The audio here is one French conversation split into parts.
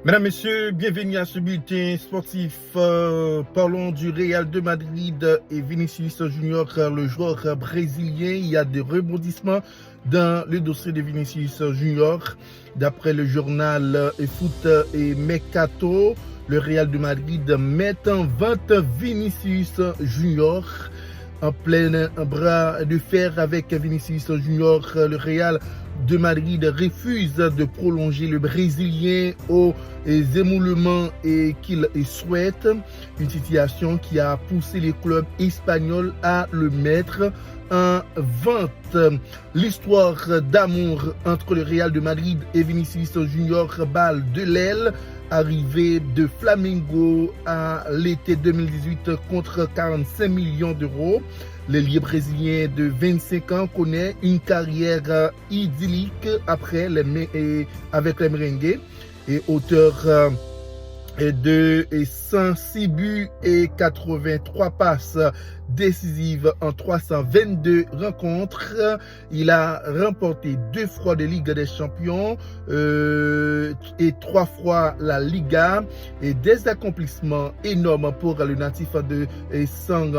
Mesdames, Messieurs, bienvenue à ce bulletin sportif. Parlons du Real de Madrid et Vinicius Junior, le joueur brésilien. Il y a des rebondissements dans le dossier de Vinicius Junior. D'après le journal Foot et Mercato, le Real de Madrid met en vente Vinicius Junior. En plein bras de fer avec Vinicius Junior, le Real de Madrid refuse de prolonger le Brésilien aux émoluments qu'il souhaite. Une situation qui a poussé les clubs espagnols à le mettre en vente. L'histoire d'amour entre le Real de Madrid et Vinicius Junior balle de l'aile. Arrivé de Flamengo à l'été 2018 contre 45 millions d'euros. L'ailier brésilien de 25 ans connaît une carrière idyllique avec les merengues et auteur de 106 buts et 83 passes décisives en 322 rencontres. Il a remporté 2 fois de Ligue des Champions et 3 fois la Liga, et des accomplissements énormes pour le natif de San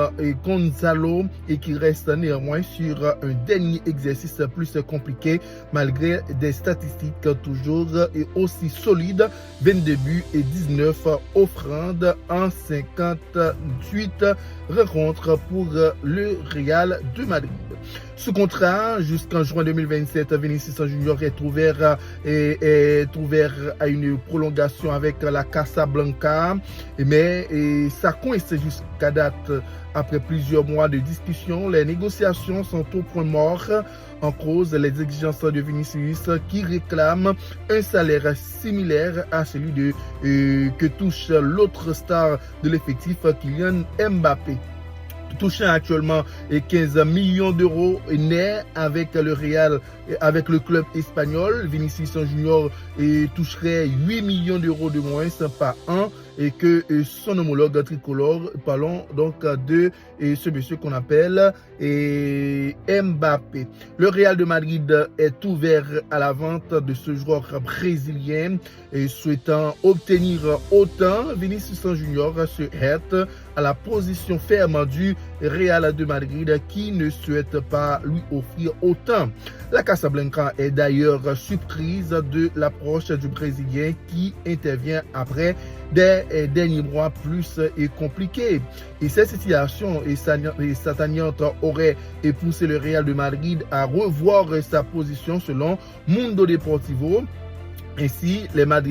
Gonzalo, et qui reste néanmoins sur un dernier exercice plus compliqué malgré des statistiques toujours aussi solides: 22 buts et 19 offrandes en 58 rencontres pour le Real de Madrid. Sous contrat jusqu'en juin 2027, Vinicius Junior est ouvert à une prolongation avec la Casablanca, mais ça coïncide jusqu'à date. Après plusieurs mois de discussion, les négociations sont au point mort. En cause, les exigences de Vinicius qui réclame un salaire similaire à celui que touche l'autre star de l'effectif, Kylian Mbappé. Touchant actuellement 15 millions d'euros net avec le Real, avec le club espagnol, Vinicius Junior toucherait 8 millions d'euros de moins par an et que son homologue tricolore. Parlons donc de ce monsieur qu'on appelle Mbappé. Le Real de Madrid est ouvert à la vente de ce joueur brésilien et souhaitant obtenir autant. Vinicius Junior se heurte à la position ferme du Real de Madrid qui ne souhaite pas lui offrir autant. La Casablanca est d'ailleurs surprise de l'approche du Brésilien qui intervient après des derniers mois plus compliqués. Et cette situation sataniante aurait poussé le Real de Madrid à revoir sa position selon Mundo Deportivo. Ainsi, les Madrilènes